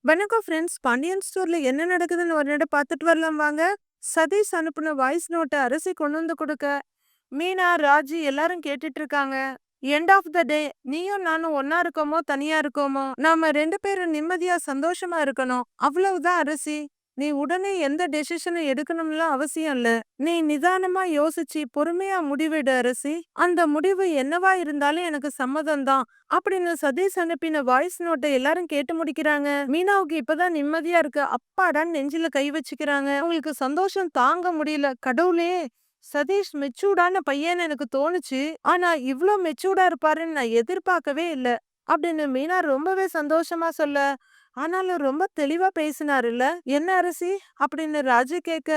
வணக்கம் ஃப்ரெண்ட்ஸ். பாண்டியன் ஸ்டோர்ல என்ன நடக்குதுன்னு ஒரு நட பார்த்துட்டு வரலாம் வாங்க. சதீஷ் அனுப்புன வாய்ஸ் நோட்ட அரசி கொண்டு வந்து கொடுக்க, மீனா, ராஜி எல்லாரும் கேட்டுட்டு இருக்காங்க. எண்ட் ஆஃப் த டே நீயும் நானும் ஒன்னா இருக்கோமோ தனியா இருக்கோமோ, நாம 2 பேரும் நிம்மதியா சந்தோஷமா இருக்கணும். அவ்வளவுதான் அரசி. நீ உடனே எந்த டெசிஷனும் எடுக்கணும்லாம் அவசியம் இல்ல. நீ நிதானமா யோசிச்சு பொறுமையா முடிவெடு அரசி. அந்த முடிவு என்னவா இருந்தாலும் எனக்கு சம்மதம் தான். அப்படின்னு சதீஷ் அனுப்பின வாய்ஸ் நோட்டை எல்லாரும் கேட்டு முடிக்கிறாங்க. மீனாவுக்கு இப்பதான் நிம்மதியா இருக்கு. அப்பாடான்னு நெஞ்சில கை வச்சுக்கிறாங்க. அவங்களுக்கு சந்தோஷம் தாங்க முடியல. கடவுளே, சதீஷ் மெச்சூர்டான பையன்னு எனக்கு தோணுச்சு. ஆனா இவ்ளோ மெச்சூர்டா இருப்பாருன்னு நான் எதிர்பார்க்கவே இல்ல. அப்படின்னு மீனா ரொம்பவே சந்தோஷமா சொல்ல, ஆனாலும் ரொம்ப தெளிவா பேசினாருல்ல. என்ன அரசி அப்படின்னு ராஜு கேட்க,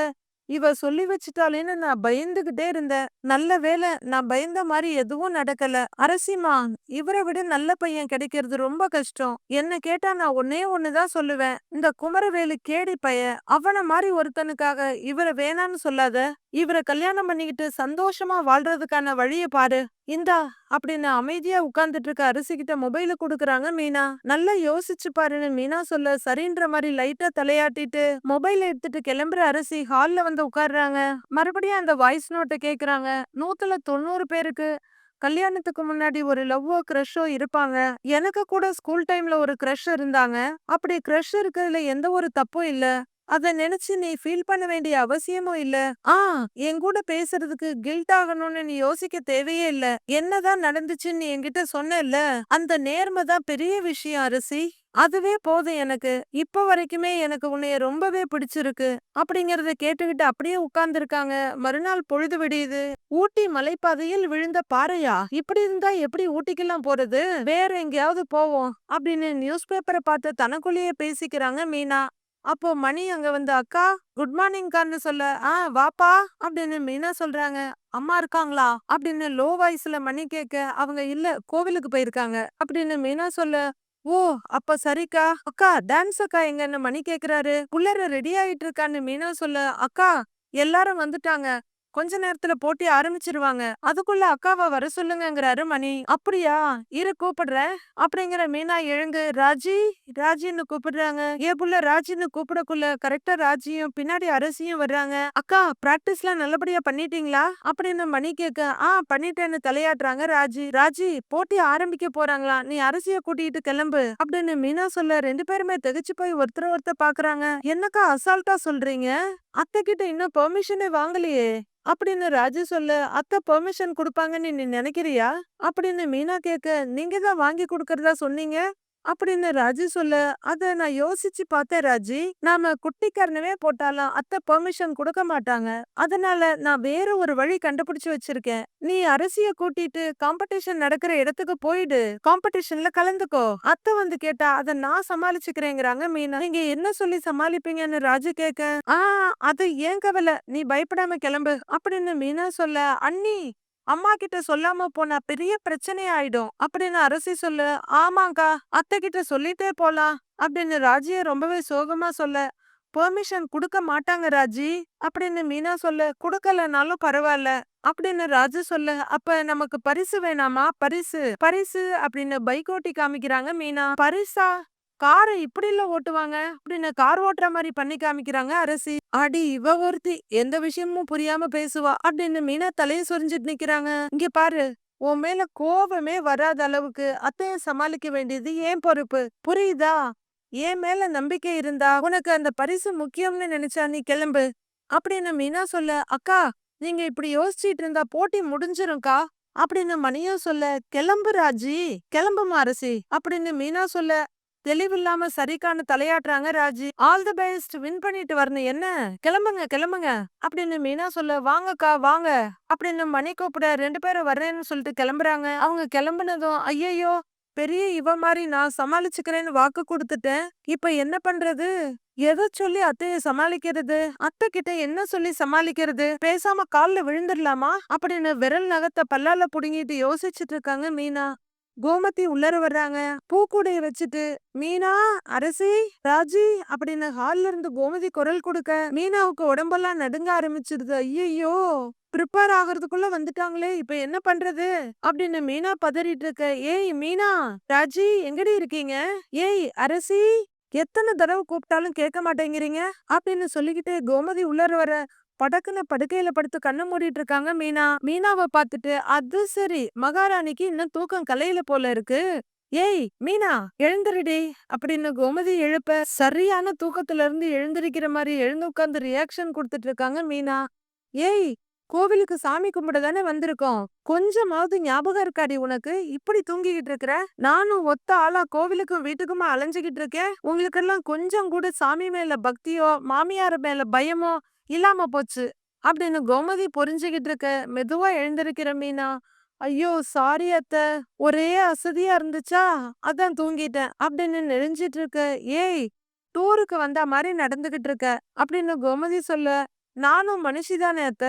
இவ சொல்லி வச்சுட்டாளேன்னு நான் பயந்துகிட்டே இருந்தேன். நல்ல வேளை நான் பயந்த மாதிரி எதுவும் நடக்கல. அரசிமா, இவரை விட நல்ல பையன் கிடைக்கிறது ரொம்ப கஷ்டம். என்ன கேட்டா நான் ஒன்னே ஒண்ணுதான் சொல்லுவேன். இந்த குமரவேலு கேடி பையன். அவன மாதிரி ஒருத்தனுக்காக இவரை வேணான்னு சொல்லாத. இவரை கல்யாணம் பண்ணிக்கிட்டு சந்தோஷமா வாழ்றதுக்கான வழிய பாரு. இந்தா அப்படின்னு அமைதியா உட்கார்ந்துட்டு இருக்க அரிசி கிட்ட மொபைல குடுக்குறாங்க மீனா. நல்லா யோசிச்சு பாருன்னு மீனா சொல்ல, சரின்ற மாதிரி லைட்டா தலையாட்டிட்டு மொபைல எடுத்துட்டு கிளம்புற அரிசி ஹால்ல வந்து உட்கார்றாங்க. மறுபடியும் அந்த வாய்ஸ் நோட்டை கேக்குறாங்க. 190 பேருக்கு கல்யாணத்துக்கு முன்னாடி ஒரு லவ்வோ கிரஷோ இருப்பாங்க. எனக்கு கூட ஸ்கூல் டைம்ல ஒரு கிரஷ் இருந்தாங்க. அப்படி கிரஷ் இருக்கிறதுல எந்த ஒரு தப்பும் இல்ல. அத நினைச்சு நீ ஃபீல் பண்ண வேண்டிய அவசியமும் இல்ல. ஆ என் கூட பேசுறதுக்கு கில்ட் ஆகணும்னு நீ யோசிக்க தேவையே இல்ல. என்னதான் நடந்துச்சுன்னு நீ என்கிட்ட சொன்னேல்ல, அந்த நேர்மை தான் பெரிய விஷயம் அரசி. அதுவே போதும் எனக்கு. இப்ப வரைக்குமே எனக்கு உன்னைய ரொம்பவே பிடிச்சிருக்கு. அப்படிங்கறத கேட்டுக்கிட்டு அப்படியே உட்கார்ந்திருக்காங்க. மறுநாள் பொழுது விடியுது. ஊட்டி மலைப்பாதையில் விழுந்த பாறையா? இப்படி இருந்தா எப்படி ஊட்டிக்கெல்லாம் போறது? வேற எங்கேயாவது போவோம் அப்படின்னு நியூஸ் பேப்பரை பார்த்து தனக்குள்ளேயே பேசிக்கிறாங்க மீனா. அப்போ மணி அங்க வந்து, அக்கா குட் மார்னிங்கான்னு சொல்ல, வாப்பா அப்படின்னு மீனா சொல்றாங்க. அம்மா இருக்காங்களா அப்படின்னு லோ வாய்ஸ்ல மணி கேட்க, அவங்க இல்ல கோவிலுக்கு போயிருக்காங்க அப்படின்னு மீனா சொல்ல, ஓ அப்ப சரிக்கா. அக்கா டான்ஸ் அக்கா எங்கன்னு மணி கேக்குறாரு. புள்ளர ரெடி ஆயிட்டு இருக்கான்னு மீனா சொல்ல, அக்கா எல்லாரும் வந்துட்டாங்க. கொஞ்ச நேரத்துல போட்டி ஆரம்பிச்சிருவாங்க. அதுக்குள்ள அக்காவை வர சொல்லுங்கங்கிறாரு மணி. அப்படியா, இரு கூப்பிடுறேன் அப்படிங்கிற மீனா எழுந்து, ராஜி ராஜின்னு கூப்பிடுறாங்க. ஏன் புள்ள ராஜின்னு கூப்பிடக்குள்ள கரெக்டா ராஜியும் பின்னாடி அரசியும் வர்றாங்க. அக்கா பிராக்டிஸ்லாம் நல்லபடியா பண்ணிட்டீங்களா அப்படின்னு மணி கேட்க, பண்ணிட்டேன்னு தலையாட்டுறாங்க ராஜி. ராஜி போட்டி ஆரம்பிக்க போறாங்களா, நீ அரசிய கூட்டிட்டு கிளம்பு அப்படின்னு மீனா சொல்ல, 2 பேருமே திகைச்சு போய் ஒருத்தர் பாக்குறாங்க. என்னக்கா அசால்ட்டா சொல்றீங்க? அத்தை கிட்ட இன்னும் பெர்மிஷனே வாங்கலையே அப்படின்னு ராஜு சொல்ல, அத்தை பெர்மிஷன் கொடுப்பாங்கன்னு நீ நினைக்கிறியா அப்படின்னு மீனா கேட்க, நீங்க தான் வாங்கி கொடுக்கறதா சொன்னீங்க அப்படின்னு ராஜு சொல்ல, அத நான் யோசிச்சு பார்த்தேன் ராஜி. நாம குட்டிக்கரணமே போட்டாலும் அத்தை பெர்மிஷன் கொடுக்க மாட்டாங்க. அதனால நான் வேற ஒரு வழி கண்டுபிடிச்சு வச்சிருக்கேன். நீ அரசிய கூட்டிட்டு காம்படிஷன் நடக்கிற இடத்துக்கு போயிடு. காம்படிஷன்ல கலந்துக்கோ. அத்தை வந்து கேட்டா அத நான் சமாளிச்சுக்கிறேங்கிறாங்க மீனா. நீங்க என்ன சொல்லி சமாளிப்பீங்கன்னு ராஜு கேட்க, ஆ அது ஏன் கவலை, நீ பயப்படாம கிளம்பு அப்படின்னு மீனா சொல்ல, அண்ணி அம்மா கிட்ட சொல்லாம போனா பெரிய பிரச்சனை ஆயிடும் அப்படின்னு அரசி சொல்ல, ஆமாங்கா அத்தை கிட்ட சொல்லிட்டே போலாம் அப்படின்னு ராஜிய ரொம்பவே சோகமா சொல்ல, பெர்மிஷன் குடுக்க மாட்டாங்க ராஜி அப்படின்னு மீனா சொல்ல, குடுக்கலனாலும் பரவாயில்ல அப்படின்னு ராஜு சொல்ல, அப்ப நமக்கு பரிசு வேணாமா? பரிசு பரிசு அப்படின்னு பைக் ஓட்டி காமிக்கிறாங்க மீனா. பரிசா? காரை இப்படி இல்ல ஓட்டுவாங்க அப்படின்னு கார் ஓட்டுற மாதிரி பண்ணி காமிக்கிறாங்க அரசி. அடி இவ ஒருத்தி எந்த விஷயமும் புரியாம பேசுவா அப்படின்னு மீனா தலைய சொரிஞ்சிட்டு நிக்கிறாங்க. இங்க பாரு, உன் மேல கோபமே வராத அளவுக்கு அத்தைய சமாளிக்க வேண்டியது ஏன் பொறுப்பு, புரியுதா? என் மேல நம்பிக்கை இருந்தா உனக்கு அந்த பரிசு முக்கியம்னு நினைச்சா நீ கிளம்பு அப்படின்னு மீனா சொல்ல, அக்கா நீங்க இப்படி யோசிச்சிட்டு இருந்தா போட்டி முடிஞ்சிரும்க்கா அப்படின்னு மணியும் சொல்ல, கிளம்பு ராஜி, கிளம்புமா அரசி அப்படின்னு மீனா சொல்ல, தெளிவில்லாம சரிக்கான்னு தலையாட்டுறாங்க Raji. All the best, win பண்ணிட்டு வரணும் என்ன, கிளம்புங்க கிளம்புங்க அப்படின்னு மீனா சொல்ல, வாங்கக்கா வாங்க அப்படின்னு மணி கூப்பிட 2 பேரும் வர்றேன்னு சொல்லிட்டு கிளம்புறாங்க. அவங்க கிளம்புனதும், ஐயையோ பெரிய இவ மாதிரி நான் சமாளிச்சுக்கிறேன்னு வாக்கு கொடுத்துட்டேன். இப்ப என்ன பண்றது? எதை சொல்லி அத்தைய சமாளிக்கிறது? அத்தை கிட்ட என்ன சொல்லி சமாளிக்கிறது? பேசாம கால்ல விழுந்துடலாமா அப்படின்னு விரல் நகத்தை பல்லால புடுங்கிட்டு யோசிச்சுட்டு இருக்காங்க மீனா. கோமதி உள்ளர வர்றாங்க. பூக்கூடைய வச்சுட்டு, மீனா, அரசி, ராஜி அப்படின்னு ஹால்ல இருந்து கோமதி குரல் கொடுக்க, மீனாவுக்கு உடம்பெல்லாம் நடுங்க ஆரம்பிச்சிருது. ஐயையோ, ப்ரிப்பேர் ஆகுறதுக்குள்ள வந்துட்டாங்களே, இப்ப என்ன பண்றது அப்படின்னு மீனா பதறிட்டு இருக்க. ஏய் மீனா, ராஜி எங்கடி இருக்கீங்க? ஏய் அரசி, எத்தனை தடவை கூப்பிட்டாலும் கேட்க மாட்டேங்கிறீங்க அப்படின்னு சொல்லிக்கிட்டு கோமதி உள்ளார வர படக்குன்னு படுக்கையில படுத்து கண்ணை மூடிட்டு இருக்காங்க மீனா. மீனாவை பார்த்துட்டு அது சரி மகாராணிக்கு இன்னும் தூக்கம் கலையில போல இருக்கு. ஏய் மீனா எழுந்திருடி அப்படின்னு கோமதி எழுப்ப சரியான தூக்கத்துல இருந்து எழுந்திருக்கிற மாதிரி எழுந்து உட்கார்ந்து ரியாக்ஷன் கொடுத்துட்டு இருக்காங்க மீனா. ஏய் கோவிலுக்கு சாமி கும்பிட தானே வந்திருக்கோம், கொஞ்சமாவது ஞாபகம் இருக்காடி உனக்கு? இப்படி தூங்கிக்கிட்டு இருக்கிற? நானும் ஒத்த ஆளா கோவிலுக்கும் வீட்டுக்குமா அலைஞ்சுகிட்டு இருக்கேன், உங்களுக்கெல்லாம் கொஞ்சம் கூட சாமி மேல பக்தியோ மாமியார் மேல பயமோ இல்லாம போச்சு அப்படின்னு கோமதி புரிஞ்சுகிட்டு இருக்க மெதுவா எழுந்திருக்கிற மீனா. ஐயோ சாரி அத்த, ஒரே அசதியா இருந்துச்சா அதான் தூங்கிட்டேன் அப்படின்னு நெளிஞ்சிட்டு இருக்க. ஏய் டூருக்கு வந்த மாதிரி நடந்துகிட்டு இருக்க அப்படின்னு கோமதி சொல்ல, நானும் மனுஷிதானே அத்த,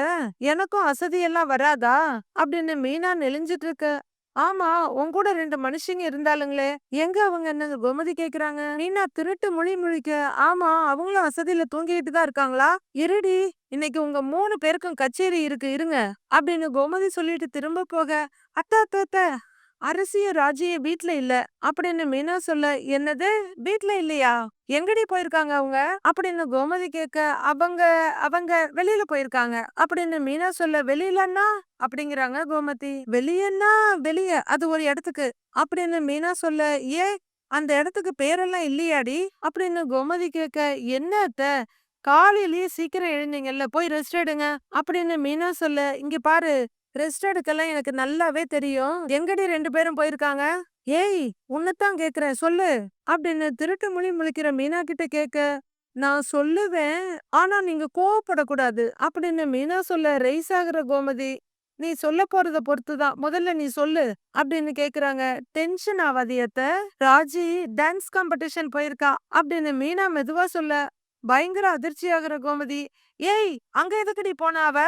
எனக்கும் அசதியெல்லாம் வராதா அப்படின்னு மீனா நெளிஞ்சிட்டு இருக்க. ஆமா உன் கூட 2 மனுஷங்க இருந்தாலுங்களே, எங்க அவங்க என்ன கோமதி கேக்குறாங்க. மீனா திருட்டு மொழி முழிக்க, ஆமா அவங்களும் அசதியில தூங்கிட்டு தான் இருக்காங்களா? இருடி, இன்னைக்கு உங்க 3 பேருக்கும் கச்சேரி இருக்கு இருங்க அப்படின்னு கோமதி சொல்லிட்டு திரும்ப போக, அத்த அத்த அத்த அரசியும் ராஜியும் வீட்ல இல்ல அப்படின்னு மீனா சொல்ல, என்னது வீட்ல இல்லையா? எங்கடி போயிருக்காங்க அவங்க அப்படின்னு கோமதி கேட்க, அவங்க அவங்க வெளியில போயிருக்காங்க அப்படின்னு மீனா சொல்ல, வெளியிலன்னா அப்படிங்கிறாங்க கோமதி. வெளியன்னா வெளிய அது ஒரு இடத்துக்கு அப்படின்னு மீனா சொல்ல, ஏ அந்த இடத்துக்கு பேரெல்லாம் இல்லையாடி அப்படின்னு கோமதி கேட்க, என்ன அத்த காலையிலயே சீக்கிரம் எழுந்தீங்கல்ல, போய் ரெஸ்ட் எடுங்க அப்படின்னு மீனா சொல்ல, இங்க பாரு ரெஸ்ட் எடுக்கலாம் எனக்கு நல்லாவே தெரியும், எங்கடி 2 பேரும் போயிருக்காங்க? ஏய் உன்னத்தான் கேக்குறேன் சொல்லு அப்படின்னு திருட்டு மொழி முழிக்கிற மீனா கிட்ட கேட்க, நான் சொல்லுவேன் ஆனா நீங்க கோவப்படக்கூடாது அப்படின்னு மீனா சொல்ல, ரைஸ் ஆகுற கோமதி, நீ சொல்ல போறத பொறுத்துதான், முதல்ல நீ சொல்லு அப்படின்னு கேக்குறாங்க. டென்ஷன் ஆவாதியத்த, ராஜி டான்ஸ் காம்படிஷன் போயிருக்கா அப்படின்னு மீனா மெதுவா சொல்ல, பயங்கர அதிர்ச்சி ஆகுற கோமதி, ஏய் அங்க எதுக்குடி போனா அவ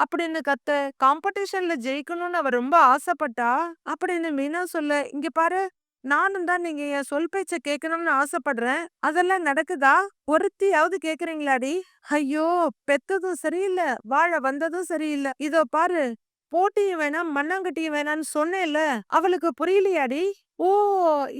அப்படின்னு கத்த, காம்படிஷன்ல ஜெயிக்கணும்னு அவ ரொம்ப ஆசைப்பட்டா அப்படின்னு மீனா சொல்ல, இங்க பாரு நானும் தான் நீங்க என் சொல் பேச்ச கேட்கணும்னு ஆசைப்படுறேன், அதெல்லாம் நடக்குதா? ஒருத்தியாவது கேக்குறீங்களாடி? ஐயோ பெத்ததும் சரியில்லை, வாழ வந்ததும் சரியில்லை, இதோ பாரு போட்டியும் வேணாம் மண்ணாங்கட்டியும் வேணாம்னு சொன்னேன்ல, அவளுக்கு புரியலையாடி? ஓ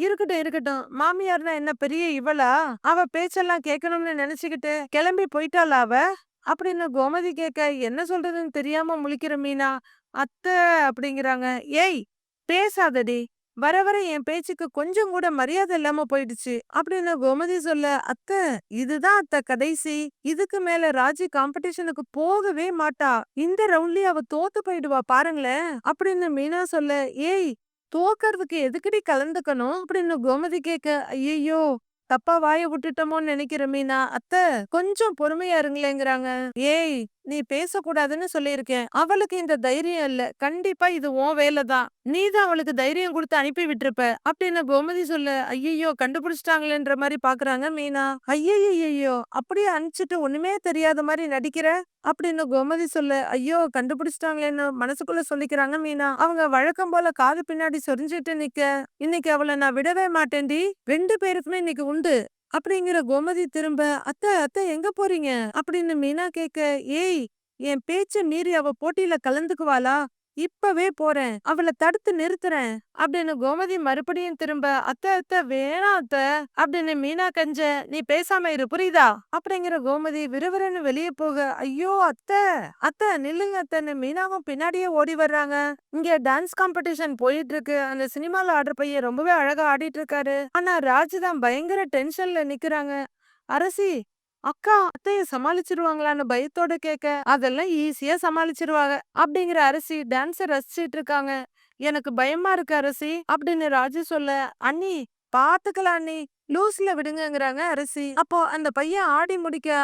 இருக்கட்டும் இருக்கட்டும், மாமியார்னா என்ன பெரிய இவளா, அவ பேச்செல்லாம் கேட்கணும்னு நினைச்சுக்கிட்டு கிளம்பி போயிட்டாளா அவ அப்படின்னு கோமதி கேட்க, என்ன சொல்றதுன்னு தெரியாம முழிக்கிற மீனா. அத்தை அப்படிங்கிறாங்க. ஏய் பேசாதடி, வர வர என் பேச்சுக்கு கொஞ்சம் கூட மரியாதை இல்லாம போயிடுச்சு அப்படின்னு கோமதி சொல்ல, அத்தை இதுதான் அத்தை கடைசி, இதுக்கு மேல ராஜி காம்படிஷனுக்கு போகவே மாட்டா, இந்த ரவுண்ட்லயே அவ தோத்து போயிடுவா பாருங்களேன் அப்படின்னு மீனா சொல்ல, ஏய் தோக்கறதுக்கு எதுக்குடி கலந்துக்கணும் அப்படின்னு கோமதி கேட்க, ஐயோ தப்பா வாய விட்டுட்டோமோன்னு நினைக்கிற மீனா. அத்தை கொஞ்சம் பொறுமையா இருங்களேங்கிறாங்க. ஏய் நீ பேசக்கூடாதுன்னு சொல்லியிருக்கேன், அவளுக்கு இந்த தைரியம் இல்ல, கண்டிப்பா இது உன் வேலைதான், நீதான் அவளுக்கு தைரியம் கொடுத்து அனுப்பி விட்டுருப்ப அப்படின்னு கோமதி சொல்ல, ஐயோ கண்டுபிடிச்சிட்டாங்களேன்ற மாதிரி பாக்குறாங்க மீனா. ஐயோ அப்படியே அனுப்பிச்சிட்டு ஒண்ணுமே தெரியாத மாதிரி நடிக்கிற அப்படின்னு கோமதி சொல்ல, ஐயோ கண்டுபிடிச்சிட்டாங்களேன்னு மனசுக்குள்ள சொல்லிக்கிறாங்க மீனா. அவங்க வழக்கம் போல காது பின்னாடி சொரிஞ்சிட்டு நிக்க, இன்னைக்கு அவளை நான் விடவே மாட்டேன்டி, 2 பேருக்குமே இன்னைக்கு உண்டு அப்படிங்கிற கோமதி திரும்ப, அத்தை அத்தை எங்க போறீங்க அப்படின்னு மீனா கேட்க, ஏய் என் பேச்ச மீறி அவ போட்டியில கலந்துக்குவாளா, இப்பவே போறேன் அவளை தடுத்து நிறுத்துறேன் அப்படின்னு கோமதி மறுபடியும் திரும்ப, அத்தை அத்தை வேணாம் அத்தை அப்படின்னு மீனா கெஞ்ச, நீ பேசாம இரு புரியுதா அப்படிங்கிற கோமதி விறுவிறுன்னு வெளியே போக, ஐயோ அத்தை அத்தை நில்லுங்க அத்தைன்னு மீனாவும் பின்னாடியே ஓடி வர்றாங்க. இங்க டான்ஸ் காம்படிஷன் போயிட்டு இருக்கு, அந்த சினிமால ஆடுற பையன் ரொம்பவே அழகா ஆடிட்டு இருக்காரு, ஆனா ராஜு தான் பயங்கர டென்ஷன்ல நிக்கிறாங்க. அரசி அக்கா அத்தைய சமாளிச்சிருவாங்களான்னு பயத்தோட கேட்க, அதெல்லாம் ஈஸியா சமாளிச்சிருவாங்க அப்படிங்கிற அரசி டான்ஸ ரசிச்சிட்டு இருக்காங்க. எனக்கு பயமா இருக்கு அரசி அப்படின்னு ராஜு சொல்ல, அண்ணி பாத்துக்கலாம் அண்ணி, லூஸ்ல விடுங்கங்கறாங்க அரசி. அப்போ அந்த பையன் ஆடி முடிக்க,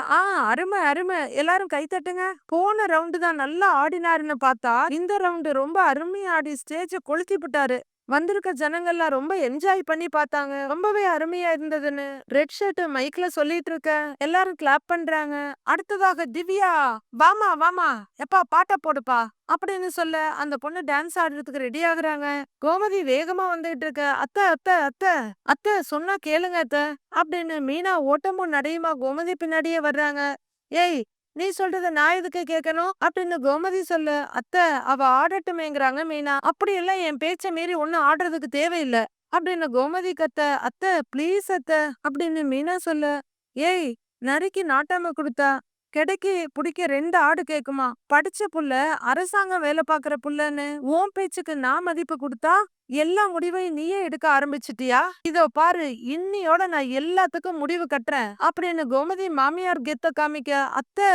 அருமை அருமை எல்லாரும் கை தட்டுங்க, போன ரவுண்டு தான் நல்லா ஆடினாருன்னு பார்த்தா இந்த ரவுண்டு ரொம்ப அருமையா ஆடி ஸ்டேஜ கொளுத்தி விட்டாரு, வந்திருக்க ஜனங்கள்லாம் ரொம்ப என்ஜாய் பண்ணி பார்த்தாங்க, ரொம்பவே அருமையா இருந்ததுன்னு ரெட் ஷர்ட் மைக்ல சொல்லிட்டு இருக்க, எல்லாரும் கிளாப் பண்றாங்க. அடுத்ததாக திவ்யா வாமா வாமா எப்பா பாட்ட போடுப்பா அப்படின்னு சொல்ல அந்த பொண்ணு டான்ஸ் ஆடுறதுக்கு ரெடி ஆகுறாங்க. கோமதி வேகமா வந்துட்டு இருக்க, அத்தை அத்தை அத்தை அத்தை சொன்னா கேளுங்க அத்தை அப்படின்னு மீனா ஓட்டமும் நடையுமா கோமதி பின்னாடியே வர்றாங்க. ஏய் நீ சொல்றத நான் எதுக்கு கேட்கணும் அப்படின்னு கோமதி சொல்ல, அத்தை அவ ஆடட்டுமேங்கிறாங்க மீனா. அப்படி எல்லாம் என் பேச்ச மீறி ஒண்ணும் ஆடுறதுக்கு தேவையில்லை அப்படின்னு கோமதி கத்த, அத்தை ப்ளீஸ் அத்தை அப்படின்னு மீனா சொல்ல, ஏய் நரிக்கு நாட்டாம குடுத்தா கிடைக்கு புடிக்க 2 ஆடு கேக்குமா? படிச்ச புள்ள, அரசாங்கம் வேலை பாக்குற புள்ளன்னு உன் பேச்சுக்கு நான் மதிப்பு குடுத்தா எல்லா முடிவையும் நீயே எடுக்க ஆரம்பிச்சிட்டியா? இதோ பாரு இன்னியோட நான் எல்லாத்துக்கும் முடிவு கட்டுறேன் அப்படின்னு கோமதி மாமியார் கெத்த காமிக்க, அத்தை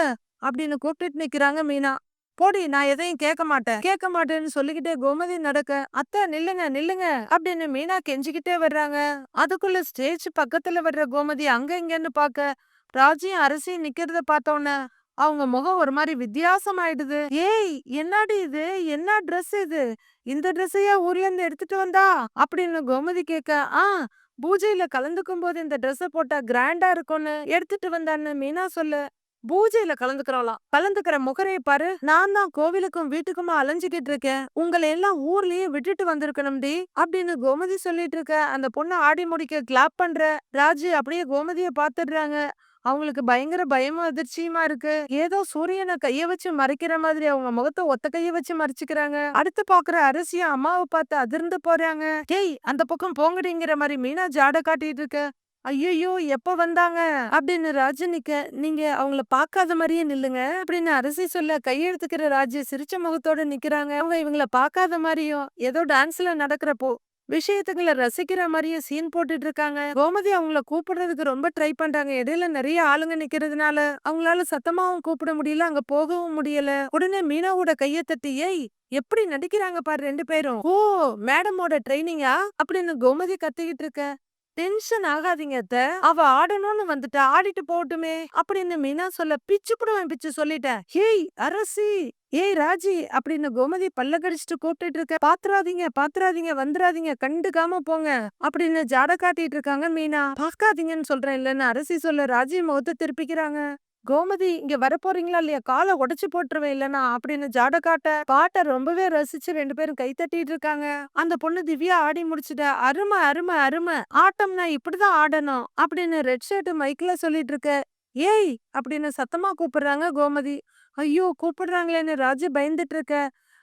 அப்படின்னு கூப்பிட்டுட்டு நிக்கிறாங்க மீனா. போடி நான் எதையும் கேட்க மாட்டேன் கேட்க மாட்டேன்னு சொல்லிக்கிட்டே கோமதி நடக்க, அத்தை நில்லுங்க நில்லுங்க அப்படின்னு மீனா கெஞ்சிக்கிட்டே வர்றாங்க. அதுக்குள்ள ஸ்டேஜ் பக்கத்துல வர்ற கோமதி அங்க இங்கன்னு பாக்க ராஜியும் அரசியும் நிக்கிறத பார்த்தோன்னே அவங்க முகம் ஒரு மாதிரி வித்தியாசமாயிடுது. ஏய் என்னடி இது, என்ன ட்ரெஸ் இது, இந்த ட்ரெஸ்ஸையா ஊர்ல இருந்து எடுத்துட்டு வந்தா அப்படின்னு கோமதி கேட்க, பூஜையில கலந்துக்கும் போது இந்த ட்ரெஸ்ஸ போட்டா கிராண்டா இருக்கும்னு எடுத்துட்டு வந்தான்னு மீனா சொல்ல, பூஜையில கலந்துக்கிறோம்லாம், கலந்துக்கிற முகரைய பாரு, நான் தான் கோவிலுக்கும் வீட்டுக்குமா அலைஞ்சுக்கிட்டு இருக்கேன், உங்களை எல்லாம் ஊர்லயே விட்டுட்டு வந்திருக்கணும்டி அப்படின்னு கோமதி சொல்லிட்டு இருக்க. அந்த பொண்ணு ஆடி முடிக்க கிளாப் பண்ற ராஜு அப்படியே கோமதிய பாத்துடுறாங்க. அவங்களுக்கு பயங்கர பயமும் அதிர்ச்சியுமா இருக்கு. ஏதோ சூரியனை கைய வச்சு மறைக்கிற மாதிரி அவங்க முகத்தை ஒத்த கைய வச்சு மறைச்சுக்கிறாங்க. அடுத்து பாக்குற அரசியும் அம்மாவை பார்த்து அதிர்ந்து போறாங்க. டேய் அந்த பக்கம் போங்கடிங்கிற மாதிரி மீனா ஜாட காட்டிட்டு இருக்க. ஐயோ எப்ப வந்தாங்க அப்படின்னு ராஜு நிக்க, நீங்க அவங்கள பாக்காத மாதிரியே நில்லுங்க அப்படின்னு அரசி சொல்ல கையெழுத்துக்கிற ராஜு சிரிச்ச முகத்தோட நிக்கிறாங்க. அவங்க இவங்கள பாக்காத மாதிரியும் ஏதோ டான்ஸ்ல நடக்கிறப்போ விஷயத்துக்குள்ள ரசிக்கிற மாதிரியே சீன் போட்டுட்டு இருக்காங்க. கோமதி அவங்கள கூப்பிடுறதுக்கு ரொம்ப ட்ரை பண்றாங்க. இடையில நிறைய ஆளுங்க நிக்கிறதுனால அவங்களால சத்தமாவும் கூப்பிட முடியல, அங்க போகவும் முடியல. உடனே மீனாவோட கைய தட்டி, ஏய் எப்படி நடிக்கிறாங்க பாரு 2 பேரும், ஓ மேடமோட ட்ரைனிங்கா அப்படின்னு கோமதி கத்திக்கிட்டு இருக்க. டென்ஷன் ஆகாதீங்க அத்த, அவ ஆடணும்னு வந்துட்டா ஆடிட்டு போகட்டுமே அப்படின்னு மீனா சொல்ல, பிச்சு புடுவேன் பிச்சு சொல்லிட்டேன். ஏய் அரசி, ஏய் ராஜி அப்படின்னு கோமதி பல்ல கடிச்சிட்டு கூப்பிட்டு இருக்க. பாத்துறாதீங்க பாத்துறாதீங்க வந்துடாதீங்க கண்டுக்காம போங்க அப்படின்னு ஜாட காட்டிட்டு இருக்காங்க மீனா. பாக்காதீங்கன்னு சொல்றேன் இல்லன்னு அரசி சொல்ல ராஜி முகத்தை திருப்பிக்கிறாங்க. கோமதி இங்க வரப்போறீங்களா இல்லையா, காலை உடைச்சு போட்டுருவேன் இல்லனா அப்படின்னு ஜாட காட்ட பாட்டை ரொம்பவே ரசிச்சு 2 பேரும் கை தட்டிட்டு இருக்காங்க. அந்த பொண்ணு திவ்யா ஆடி முடிச்சுட்ட, அருமை அருமை அருமை, ஆட்டம்னா இப்படிதான் ஆடணும் அப்படின்னு ரெட் ஷர்ட் மைக்ல சொல்லிட்டு இருக்க. ஏய் அப்படின்னு சத்தமா கூப்பிடுறாங்க கோமதி. ஐயோ கூப்பிடுறாங்களேன்னு ராஜு பயந்துட்டு இருக்க.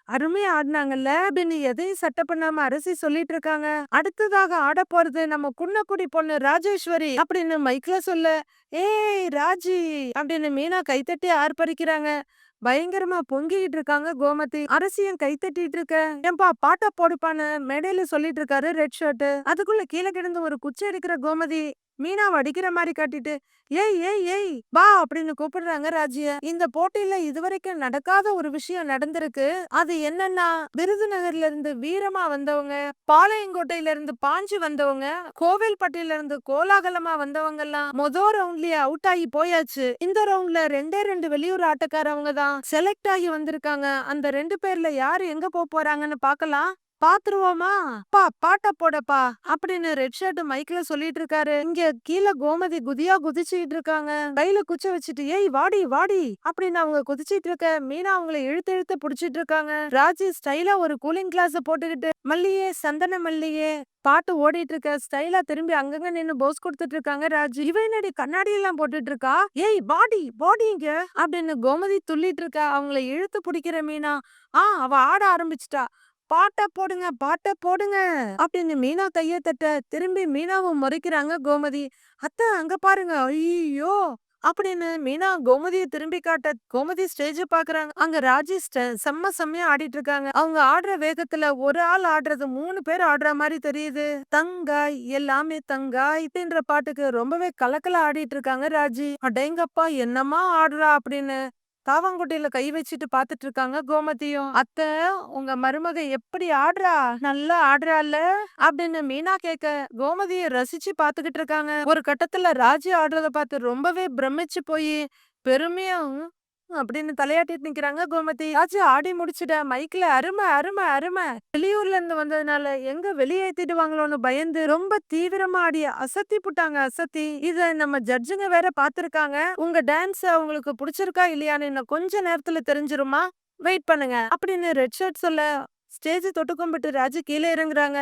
அருமையா ஆடினாங்கல்ல அப்படின்னு எதையும் சட்டை பண்ணாம அரசி சொல்லிட்டு இருக்காங்க. அடுத்ததாக ஆட போறது நம்ம குன்னக்குடி பொண்ணு ராஜேஸ்வரி அப்படின்னு மைக்ல சொல்ல, ஏய் ராஜி அப்படின்னு மீனா கைத்தட்டி ஆர்ப்பரிக்கிறாங்க. பயங்கரமா பொங்கிட்டு இருக்காங்க கோமதி. அரசியும் கைத்தட்டிட்டு இருக்க. ஏன்பா பாட்டா போடுப்பான்னு மேடையில சொல்லிட்டு இருக்காரு ரெட் ஷர்ட். அதுக்குள்ள கீழே கிடந்து ஒரு குச்சி அடிக்கிற கோமதி மீனாவை அடிக்கிற மாதிரி காட்டிட்டு, ஏய் ஏய் ஏய் வா அப்படின்னு கூப்பிடுறாங்க ராஜிய. இந்த போட்டியில இதுவரைக்கும் நடக்காத ஒரு விஷயம் நடந்திருக்கு. அது என்னன்னா, விருதுநகர்ல இருந்து வீரமா வந்தவங்க, பாளையங்கோட்டையில இருந்து பாஞ்சு வந்தவங்க, கோவில்பட்டியில இருந்து கோலாகலமா வந்தவங்க எல்லாம் மொத ரவுண்ட்லயே அவுட் ஆகி போயாச்சு. இந்த ரவுண்ட்ல 2 வெளியூர் ஆட்டக்காரவங்க தான் செலக்ட் ஆகி வந்திருக்காங்க. அந்த 2 பேர்ல யாரு எங்க போறாங்கன்னு பாக்கலாம், பாத்துருவோமா? பாட்ட போடப்பா அப்படின்னு ரெட் ஷர்ட் மைக்ல சொல்லிட்டு இருக்காரு. இங்க கீழே கோமதி குதியா குதிச்சுட்டு இருக்காங்க. கையில குச்ச வச்சுட்டு, ஏய் வாடி வாடி அப்படின்னு அவங்க குதிச்சிட்டு இருக்க. மீனா அவங்கள இழுத்து இழுத்து புடிச்சிட்டு இருக்காங்க. ராஜி ஸ்டைலா ஒரு கூலிங் கிளாஸ் போட்டுக்கிட்டு, மல்லியே சந்தன மல்லியே பாட்டு ஓடிட்டு இருக்க. ஸ்டைலா திரும்பி அங்கங்க நின்னு போஸ் கொடுத்துட்டு இருக்காங்க ராஜி. இவ என்னடி கண்ணாடி எல்லாம் போட்டுட்டு இருக்கா, ஏய் பாடி பாடி இங்க அப்படின்னு கோமதி துள்ளிட்டு இருக்கா. அவங்கள இழுத்து பிடிக்கிற மீனா, அவ ஆட ஆரம்பிச்சிட்டா. பாட்ட போடுங்க பாட்ட போடுங்க அப்படின்னு மீனா கைய தட்ட திரும்பி மீனாவும் முறைக்கிறாங்க கோமதி. அத்தை அங்க பாருங்க, ஐயோ அப்படின்னு மீனா கோமதிய திரும்பி காட்ட கோமதி ஸ்டேஜ பாக்குறாங்க. அங்க ராஜி செம்மையா ஆடிட்டு இருக்காங்க. அவங்க ஆடுற வேகத்துல ஒரு ஆள் ஆடுறது 3 பேர் ஆடுற மாதிரி தெரியுது. தங்காய் எல்லாமே தங்காய் அப்படின்ற பாட்டுக்கு ரொம்பவே கலக்கலா ஆடிட்டு இருக்காங்க ராஜி. அடேங்கப்பா என்னமா ஆடுறா அப்படின்னு தாவாங்குட்டையில கை வச்சுட்டு பாத்துட்டு இருக்காங்க கோமதியும். அத்தை உங்க மருமக எப்படி ஆடுறா, நல்லா ஆடுறால அப்படின்னு மீனா கேட்க கோமதிய ரசிச்சு பாத்துக்கிட்டு இருக்காங்க. ஒரு கட்டத்துல ராஜி ஆடுறத பார்த்து ரொம்பவே பிரமிச்சு போய் பெருமையா அப்படின்னு தலையாட்டிட்டு நிக்கிறாங்க கோமதி. ராஜி ஆடி முடிச்சுட்ட மைக்ல அருமை அருமை அருமை, வெளியூர்ல இருந்து வந்ததுனால எங்க வெளியேத்திடுவாங்களோன்னு பயந்து ரொம்ப தீவிரமா ஆடி அசத்தி புட்டாங்க அசத்தி. இத நம்ம ஜட்ஜுங்க வேற பாத்துருக்காங்க. உங்க டான்ஸ் அவங்களுக்கு பிடிச்சிருக்கா இல்லையான்னு இன்னும் கொஞ்ச நேரத்துல தெரிஞ்சிருமா, வெயிட் பண்ணுங்க அப்படின்னு ரெட் ஷர்ட் சொல்ல ஸ்டேஜ் தொட்டு கும்பிட்டு ராஜு கீழே இறங்குறாங்க.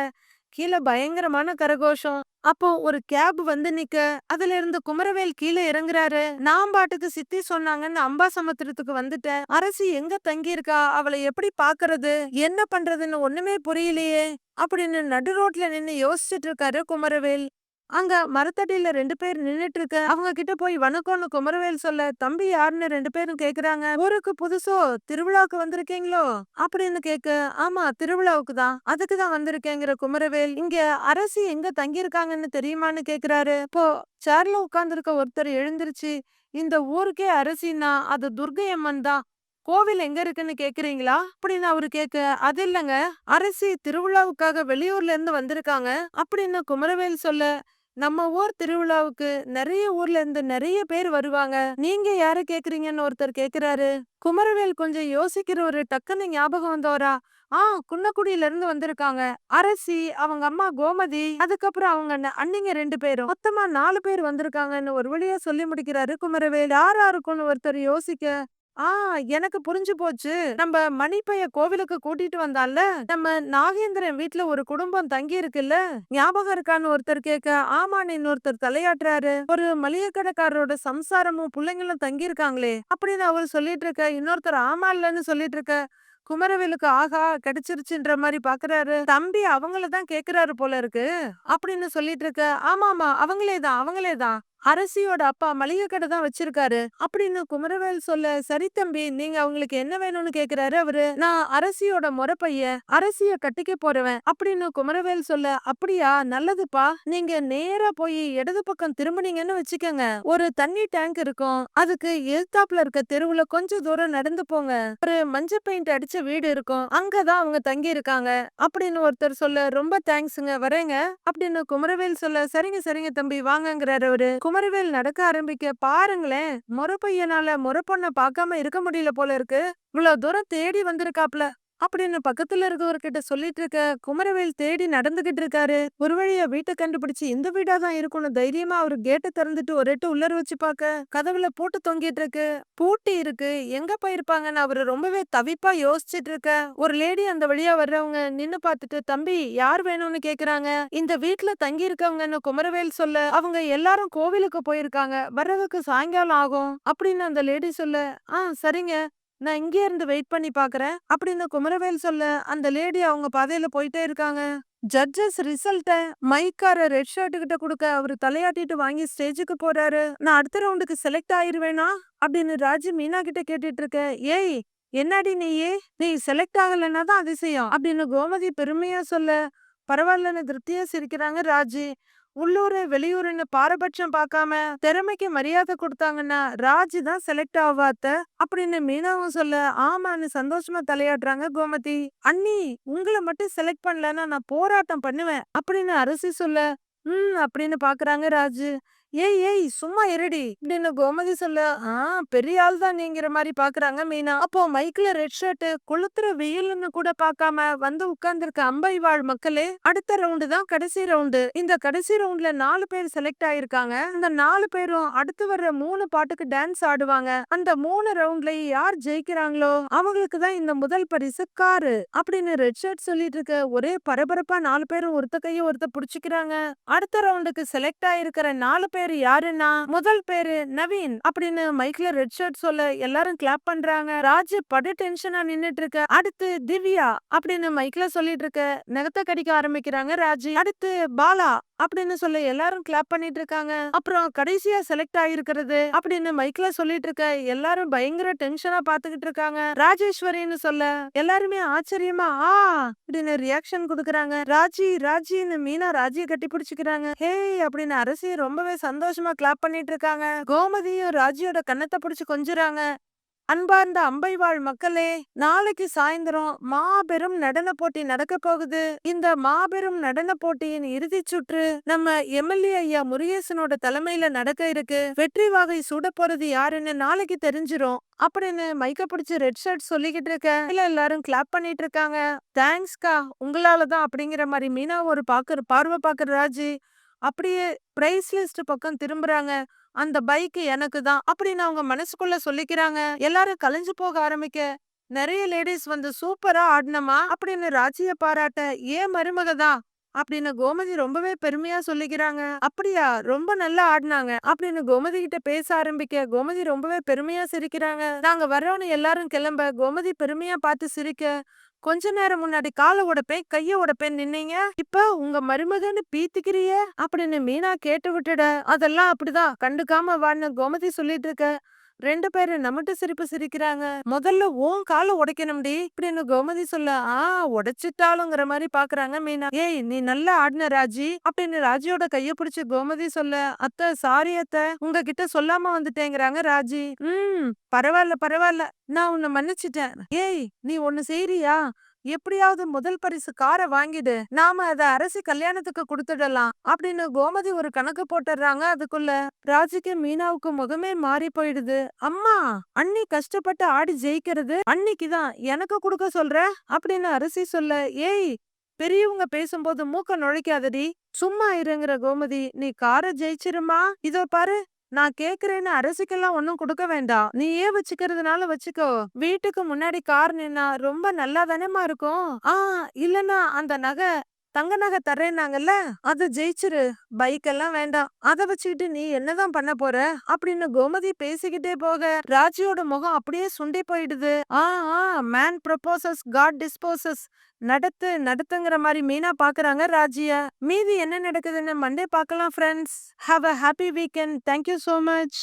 கீழே பயங்கரமான கரகோஷம். அப்போ ஒரு கேப் வந்து நிக்க, அதுல இருந்து குமரவேல் கீழ இறங்குறாரு. நான் பாட்டுக்கு சித்தி சொன்னாங்கன்னு அம்பாசமுத்திரத்துக்கு வந்துட்டேன். அரசி எங்க தங்கியிருக்கா? அவள எப்படி பாக்குறது? என்ன பண்றதுன்னு ஒண்ணுமே புரியலையே! அப்படின்னு நடு ரோட்ல நின்னு யோசிச்சுட்டு இருக்காரு குமரவேல். அங்க மரத்தடியில 2 பேர் நின்னுட்டு இருக்க. அவங்க கிட்ட போய் வணக்கம்னு குமரவேல் சொல்ல, தம்பி யாருன்னு 2 பேரும் கேக்குறாங்க. ஊருக்கு புதுசோ? திருவிழாவுக்கு வந்திருக்கீங்களோ? அப்படின்னு கேக்க, ஆமா திருவிழாவுக்கு தான். அதுக்கு தான் வந்திருக்கேங்கிற குமரவேல், இங்க அரசி எங்க தங்கியிருக்காங்கன்னு தெரியுமான்னு கேக்குறாரு. இப்போ சேர்ல உட்கார்ந்திருக்க ஒருத்தர் எழுந்திருச்சு, இந்த ஊருக்கே அரசின்னா அது துர்க்கை அம்மன் தான். கோவில் எங்க இருக்குன்னு கேக்குறீங்களா? அப்படின்னு அவரு கேக்க, அது இல்லங்க, அரசி திருவிழாவுக்காக வெளியூர்ல இருந்து வந்திருக்காங்க அப்படின்னு குமரவேல் சொல்ல, நம்ம ஊர் திருவிழாவுக்கு நிறைய ஊர்ல இருந்து நிறைய பேர் வருவாங்க. நீங்க யார கேக்குறீங்கன்னு ஒருத்தர் கேக்குறாரு. குமரவேல் கொஞ்சம் யோசிக்கிறவரு டக்குன்னு ஞாபகம் வந்தவரா, குன்னக்குடியில இருந்து வந்திருக்காங்க. அரசி, அவங்க அம்மா கோமதி, அதுக்கப்புறம் அவங்க அண்ணிங்க 2 பேரும். மொத்தமா 4 பேர் வந்திருக்காங்கன்னு ஒரு வழியா சொல்லி முடிக்கிறாரு குமரவேல். யாரா இருக்கும்னு ஒருத்தர் யோசிக்க, ஆ எனக்கு புரிஞ்சு போச்சு. நம்ம மணிப்பைய கோவிலுக்கு கூட்டிட்டு வந்தான்ல, நம்ம நாகேந்திரன் வீட்ல ஒரு குடும்பம் தங்கி இருக்குல்ல, ஞாபகம் இருக்கான்னு ஒருத்தர் கேட்க, ஆமான்னு இன்னொருத்தர் தலையாட்டுறாரு. ஒரு மளிகை கடைக்காரரோட சம்சாரமும் பிள்ளைங்களும் தங்கி இருக்காங்களே அப்படின்னு அவர் சொல்லிட்டு இருக்க, இன்னொருத்தர் ஆமா இல்லன்னு சொல்லிட்டு இருக்க. குமரவேலுக்கு ஆகா கிடைச்சிருச்சுன்ற மாதிரி பாக்குறாரு. தம்பி அவங்கள தான் கேக்குறாரு போல இருக்கு அப்படின்னு சொல்லிட்டு இருக்க, ஆமா அவங்களேதான் அவங்களேதான், அரசியோட அப்பா மளிகை கடை தான் வச்சிருக்காரு அப்படின்னு குமரவேல் சொல்ல, சரி தம்பி நீங்க அவங்களுக்கு என்ன வேணும்னு கேக்குறாரு அவரு. நான் அரசியோட முறப்பைய, அரசிய கட்டிக்க போறவன் அப்படின்னு குமரவேல் சொல்ல, அப்படியா நல்லதுப்பா, நீங்க நேரா போய் இடது பக்கம் திரும்பினீங்கன்னு வச்சுக்கோங்க, ஒரு தண்ணி டேங்க் இருக்கும், அதுக்கு எதிர்த்தாப்புல இருக்க தெருவுல கொஞ்சம் தூரம் நடந்து போங்க, ஒரு மஞ்சள் பெயிண்ட் அடிச்ச வீடு இருக்கும், அங்கதான் அவங்க தங்கி இருக்காங்க அப்படின்னு ஒருத்தர் சொல்ல, ரொம்ப தேங்க்ஸுங்க வரேங்க அப்படின்னு குமரவேல் சொல்ல, சரிங்க சரிங்க தம்பி வாங்கங்கிறாரு அவரு. குமரவேல் நடக்க ஆரம்பிக்க, பாருங்களேன் முறப்பையனால முறப்பொண்ண பார்க்காம இருக்க முடியல போல இருக்கு, இவ்வளவு தூரம் தேடி வந்திருக்காப்ல அப்படின்னு பக்கத்துல இருக்கவர்கிட்ட சொல்லிட்டு இருக்க. குமரவேல் தேடி நடந்துகிட்டு இருக்காரு. ஒரு வழியா வீட்டை கண்டுபிடிச்சு இந்த வீடா தான் இருக்கும்னு தைரியமா அவரு கேட்டை திறந்துட்டு ஒரு எட்டு உள்ளர வச்சு பாக்க, கதவுல பூட்டு தொங்கிட்டு இருக்கு. பூட்டி இருக்கு, எங்க போயிருப்பாங்கன்னு அவரு ரொம்பவே தவிப்பா யோசிச்சுட்டு இருக்க. ஒரு லேடி அந்த வழியா வர்றவங்க நின்னு பார்த்துட்டு, தம்பி யார் வேணும்னு கேக்குறாங்க. இந்த வீட்ல தங்கி இருக்கவங்கன்னு குமரவேல் சொல்ல, அவங்க எல்லாரும் கோவிலுக்கு போயிருக்காங்க, வர்றதுக்கு சாயங்காலம் ஆகும் அப்படின்னு அந்த லேடி சொல்ல, சரிங்க நான் இங்கே இருந்து வெயிட் பண்ணி பாக்குறேன் அப்படின்னு குமரவேல் சொல்ல, அந்த லேடி அவங்க பாதையில போயிட்டே இருக்காங்க. ஜட்ஜஸ் ரிசல்ட்ட மைக்கார ரெட் ஷர்ட் கிட்ட கொடுக்க அவரு தலையாட்டிட்டு வாங்கி ஸ்டேஜுக்கு போறாரு. நான் அடுத்த ரவுண்டுக்கு செலக்ட் ஆயிருவேனா அப்படின்னு ராஜி மீனா கிட்ட கேட்டுட்டு இருக்க. ஏய் என்னடி நீ செலக்ட் ஆகலைன்னா தான் அதிசயம் அப்படின்னு கோமதி பெருமையா சொல்ல, பரவாயில்லன்னு திருப்தியா சிரிக்கிறாங்க ராஜி. உள்ளூரு வெளியூருன்னு பாரபட்சம் பார்க்காம திறமைக்கு மரியாதை கொடுத்தாங்கன்னா ராஜி தான் செலக்ட் ஆவாத்த அப்படின்னு மீனாவும் சொல்ல, ஆமான்னு சந்தோஷமா தலையாடுறாங்க கோமதி. அண்ணி உங்களை மட்டும் செலக்ட் பண்ணலன்னா நான் போராட்டம் பண்ணுவேன் அப்படின்னு அரசி சொல்ல, அப்படின்னு பாக்குறாங்க ராஜு. ஏய் ஏய் சும்மா இருடி அப்படின்னு கோமதி சொல்ல, பெரிய ஆள் தான் நீங்கிற மாதிரி பாக்குறாங்க மீனா. அப்போ மைக்ல ரெட் ஷர்ட் கொளுத்துற வெயில்னு கூட பாக்காம வந்து உட்கார்ந்துருக்க அம்பை வாழ் மக்களே, அடுத்த ரவுண்டு தான் கடைசி ரவுண்டு. இந்த கடைசி ரவுண்ட்ல 4 பேர் செலக்ட் ஆயிருக்காங்க. அந்த 4 பேரும் அடுத்து வர்ற 3 பாட்டுக்கு டான்ஸ் ஆடுவாங்க. அந்த 3 ரவுண்ட்ல யார் ஜெயிக்கிறாங்களோ அவங்களுக்கு தான் இந்த முதல் பரிசு காரு அப்படின்னு ரெட் ஷர்ட் சொல்லிட்டு இருக்க. ஒரே பரபரப்பா 4 பேரும் ஒருத்த கைய ஒருத்த புடிச்சுக்கிறாங்க. அடுத்த ரவுண்டுக்கு செலக்ட் ஆயிருக்கிற 4 பேர் யாருன்னா, முதல் பேரு நவீன் அப்படின்னு மைக்ல ரெட் ஷர்ட் சொல்ல எல்லாரும் கிளாப் பண்றாங்க. ராஜு படு டென்ஷனா நின்னுட்டு இருக்க. அடுத்து திவ்யா அப்படின்னு மைக்ல சொல்லிட்டு இருக்க. நகத்தை கடிக்க ஆரம்பிக்கிறாங்க ராஜி. அடுத்து பாலா அப்படின்னு சொல்ல எல்லாரும் கிளாப் பண்ணிட்டு இருக்காங்க. அப்புறம் கடைசியா செலக்ட் ஆயிருக்கிறது அப்படின்னு மைக்ல சொல்லிட்டு இருக்க. எல்லாரும் பயங்கர டென்ஷனா பாத்துக்கிட்டு இருக்காங்க. ராஜேஸ்வரின்னு சொல்ல எல்லாருமே ஆச்சரியமா அப்படின்னு ரியாக்ஷன் கொடுக்கறாங்க. ராஜின்னு மீனா ராஜியை கட்டி பிடிச்சுக்கிறாங்க. ஹே அப்படின்னு அரசி ரொம்பவே சந்தோஷமா கிளாப் பண்ணிட்டு இருக்காங்க. கோமதியும் ராஜியோட கன்னத்தை பிடிச்சு கொஞ்சுறாங்க. அன்பார்ந்த அம்பைவாழ் மக்களே, நாளைக்கு சாயந்தரம் மாபெரும் நடன போட்டி நடக்க போகுது. இந்த மாபெரும் நடன போட்டியின் இறுதி சுற்று நம்ம எம்எல்ஏ ஐயா முருகேசனோட தலைமையில நடக்க இருக்கு. வெற்றி வாகை சூட போறது யாருன்னு நாளைக்கு தெரிஞ்சிரும் அப்படின்னு மைக்க பிடிச்சு ரெட் ஷர்ட் சொல்லிக்கிட்டு இருக்க. இல்ல எல்லாரும் கிளாப் பண்ணிட்டு இருக்காங்க. தேங்க்ஸ்கா உங்களாலதான் அப்படிங்கிற மாதிரி மீனா ஒரு பார்வை பாக்குற ராஜி அப்படியே பிரைஸ் லிஸ்ட் பக்கம் திரும்புறாங்க. அந்த பைக் எனக்கு தான் அப்படின்னு அவங்க மனசுக்குள்ள சொல்லிக்கிறாங்க. எல்லாரும் கலைஞ்சு போக ஆரம்பிக்க நிறைய லேடிஸ் வந்து சூப்பரா ஆடினமா அப்படின்னு ராஜிய பாராட்ட, ஏன் மருமக தான் அப்படின்னு கோமதி ரொம்பவே பெருமையா சொல்லிக்கிறாங்க. அப்படியா? ரொம்ப நல்லா ஆடுனாங்க அப்படின்னு கோமதி கிட்ட பேச ஆரம்பிக்க கோமதி ரொம்பவே பெருமையா சிரிக்கிறாங்க. நாங்க வர்றோம்னு எல்லாரும் கிளம்ப கோமதி பெருமையா பார்த்து சிரிக்க கொஞ்ச நேரம் முன்னாடி கால உடைப்பேன் கைய உடைப்பேன் நின்னீங்க, இப்ப உங்க மருமகன்னு பீத்திக்கிறியே அப்படின்னு மீனா கேட்டு விட்டுட. அதெல்லாம் அப்படிதான் கண்டுக்காம வான்னு கோமதி சொல்லிட்டு இருக்க 2 பேரும் நமட்டு சிரிப்பு சிரிக்கிறாங்க. முதல்ல உன் கால உடைக்கணும்டி இப்படின்னு கோமதி சொல்ல, உடைச்சிட்டாலுங்கிற மாதிரி பாக்குறாங்க மீனா. ஏய் நீ நல்லா ஆடின ராஜி அப்படின்னு ராஜியோட கைய பிடிச்சு கோமதி சொல்ல, அத்தை சாரி அத்தை உங்ககிட்ட சொல்லாம வந்துட்டேங்கிறாங்க ராஜி. பரவாயில்ல பரவாயில்ல, நான் உன்னை மன்னிச்சிட்டேன். ஏய் நீ ஒண்ணு செய்றியா? எப்படியாவது முதல் பரிசு கார வாங்கிடு, நாம அத அரசி கல்யாணத்துக்கு கொடுத்துடலாம் அப்படின்னு கோமதி ஒரு கணக்கு போட்டுறாங்க. அதுக்குள்ள ராஜிக்கு மீனாவுக்கு முகமே மாறி போயிடுது. அம்மா, அண்ணி கஷ்டப்பட்டு ஆடி ஜெயிக்கிறது அன்னிக்குதான் எனக்கு கொடுக்க சொல்ற அப்படின்னு அரசி சொல்ல, ஏய் பெரியவங்க பேசும்போது மூக்க நுழைக்காதடி, சும்மா இருங்கிற கோமதி. நீ கார ஜெயிச்சிருமா, இதோ பாரு நான் கேக்குறேன்னு அரசிக்கெல்லாம் ஒண்ணும் கொடுக்க வேண்டாம், நீயே வச்சுக்கிறதுனால வச்சுக்கோ. வீட்டுக்கு முன்னாடி கார் நின்னா ரொம்ப நல்லா தானேமா இருக்கும். இல்லன்னா அந்த நகை தங்க நகை தர்றேன்னாங்கல்ல, அது ஜெயிச்சிரு. பைக் எல்லாம் வேண்டாம், அத வச்சுக்கிட்டு நீ என்னதான் பண்ண போற அப்படின்னு கோமதி பேசிக்கிட்டே போக ராஜியோட முகம் அப்படியே சுண்டி போயிடுது. மேன் ப்ரொபோசஸ் காட் டிஸ்போசஸ், நடத்து நடத்துங்கிற மாதிரி மீனா பாக்குறாங்க ராஜிய. மீதி என்ன நடக்குதுன்னு மண்டே பார்க்கலாம் friends. Have a happy weekend. Thank you so much.